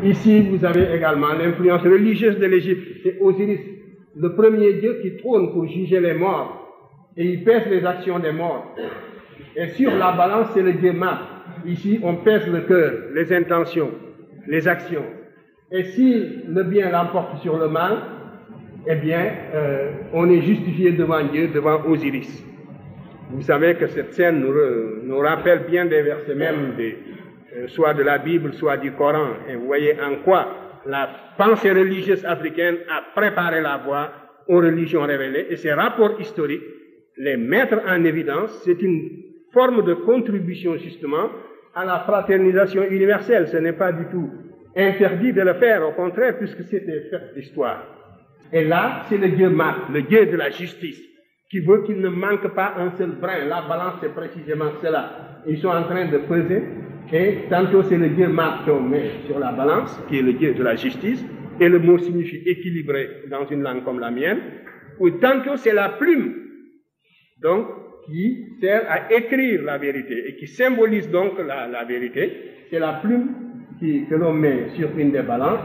Ici, vous avez également l'influence religieuse de l'Égypte. C'est Osiris, le premier dieu qui trône pour juger les morts. Et il pèse les actions des morts. Et sur la balance, c'est le dieu Mat. Ici, on pèse le cœur, les intentions, les actions. Et si le bien l'emporte sur le mal, eh bien, on est justifié devant Dieu, devant Osiris. Vous savez que cette scène nous rappelle bien des versets même, soit de la Bible, soit du Coran. Et vous voyez en quoi la pensée religieuse africaine a préparé la voie aux religions révélées. Et ces rapports historiques, les mettre en évidence, c'est une forme de contribution justement à la fraternisation universelle. Ce n'est pas du tout interdit de le faire, au contraire, puisque c'était fait d'histoire. Et là, c'est le dieu Mat, le dieu de la justice, qui veut qu'il ne manque pas un seul brin. La balance, c'est précisément cela. Ils sont en train de peser, et tantôt c'est le dieu Mat qu'on met sur la balance, qui est le dieu de la justice, et le mot signifie équilibré dans une langue comme la mienne, ou tantôt c'est la plume, donc, qui sert à écrire la vérité, et qui symbolise donc la vérité. C'est la plume que l'on met sur une des balances,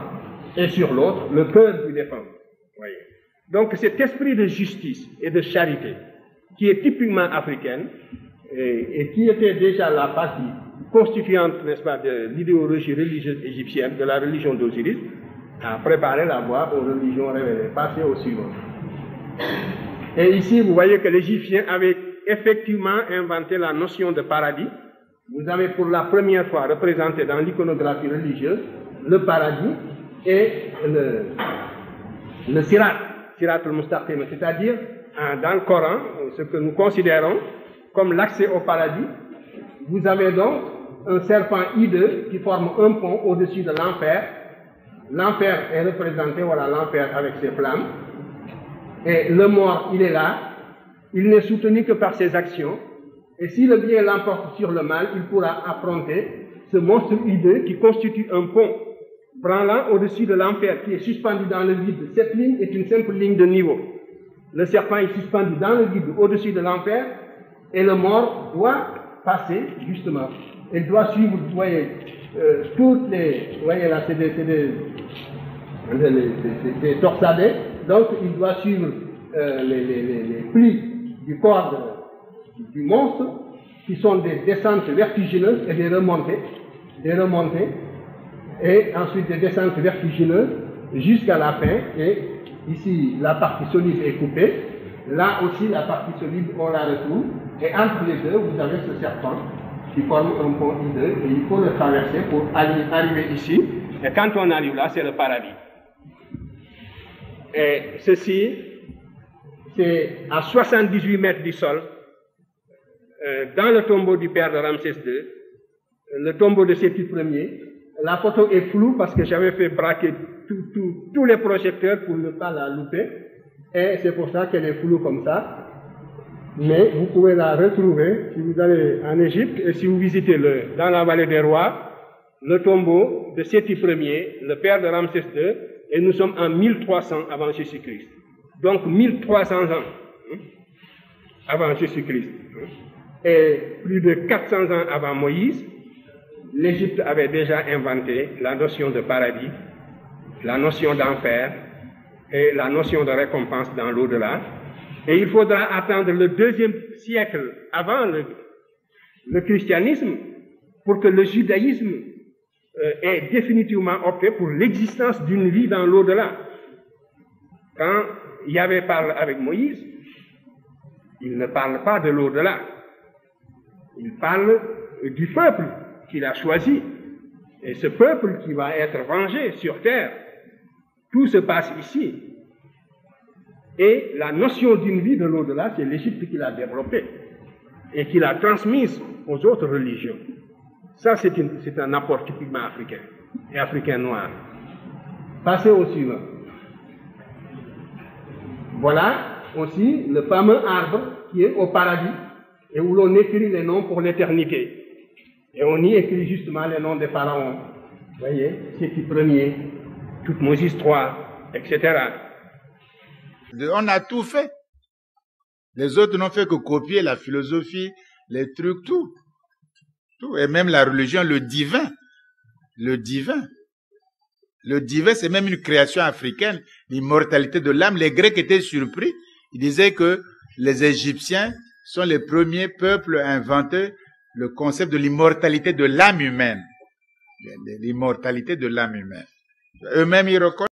et sur l'autre, le cœur du défunt. Voyez. Donc cet esprit de justice et de charité, qui est typiquement africaine, et qui était déjà la partie constituante, n'est-ce pas, de l'idéologie religieuse égyptienne, de la religion d'Osiris, a préparé la voie aux religions révélées. Passez au suivant. Et ici, vous voyez que l'Égyptien avait effectivement inventé la notion de paradis. Vous avez pour la première fois représenté dans l'iconographie religieuse le paradis et le sirat al-mustaqim, c'est-à-dire dans le Coran, ce que nous considérons comme l'accès au paradis. Vous avez donc un serpent hideux qui forme un pont au-dessus de l'enfer. L'enfer est représenté, voilà l'enfer avec ses flammes. Et le mort, il est là. Il n'est soutenu que par ses actions. Et si le bien l'emporte sur le mal, il pourra affronter ce monstre hideux qui constitue un pont branlant au-dessus de l'enfer qui est suspendu dans le vide. Cette ligne est une simple ligne de niveau. Le serpent est suspendu dans le vide au-dessus de l'enfer et le mort doit passer justement. Il doit suivre, vous voyez, toutes les... Vous voyez là, c'est des torsadés. Donc il doit suivre les plis du corps du monstre qui sont des descentes vertigineuses et des remontées, et ensuite des descentes vertigineuses jusqu'à la fin. Et ici la partie solide est coupée, là aussi la partie solide on la retrouve, et entre les deux vous avez ce serpent qui forme un pont hideux et il faut le traverser pour arriver ici, et quand on arrive là c'est le paradis. Et ceci c'est à 78 mètres du sol, dans le tombeau du père de Ramsès II, le tombeau de Séti Ier. La photo est floue parce que j'avais fait braquer tous les projecteurs pour ne pas la louper, et c'est pour ça qu'elle est floue comme ça. Mais vous pouvez la retrouver si vous allez en Égypte et si vous visitez dans la vallée des rois, le tombeau de Séti Ier, le père de Ramsès II, et nous sommes en 1300 avant Jésus-Christ. Donc 1300 ans avant Jésus-Christ. Et plus de 400 ans avant Moïse, l'Égypte avait déjà inventé la notion de paradis, la notion d'enfer et la notion de récompense dans l'au-delà. Et il faudra attendre le 2e siècle avant le christianisme pour que le judaïsme ait définitivement opté pour l'existence d'une vie dans l'au-delà. Quand Yahvé parle avec Moïse, il ne parle pas de l'au-delà. Il parle du peuple qu'il a choisi. Et ce peuple qui va être vengé sur terre. Tout se passe ici. Et la notion d'une vie de l'au-delà, c'est l'Égypte qui l'a développée et qui l'a transmise aux autres religions. Ça, c'est un apport typiquement africain et africain noir. Passez au suivant. Voilà aussi le fameux arbre qui est au paradis et où l'on écrit les noms pour l'éternité. Et on y écrit justement les noms des pharaons. Vous voyez, Séti Ier, Toutmoses III, etc. On a tout fait. Les autres n'ont fait que copier la philosophie, les trucs, tout. Et même la religion, le divin. le divin, c'est même une création africaine, l'immortalité de l'âme. Les Grecs étaient surpris. Ils disaient que les Égyptiens sont les premiers peuples à inventer le concept de l'immortalité de l'âme humaine. L'immortalité de l'âme humaine. Eux-mêmes, ils reconnaissent.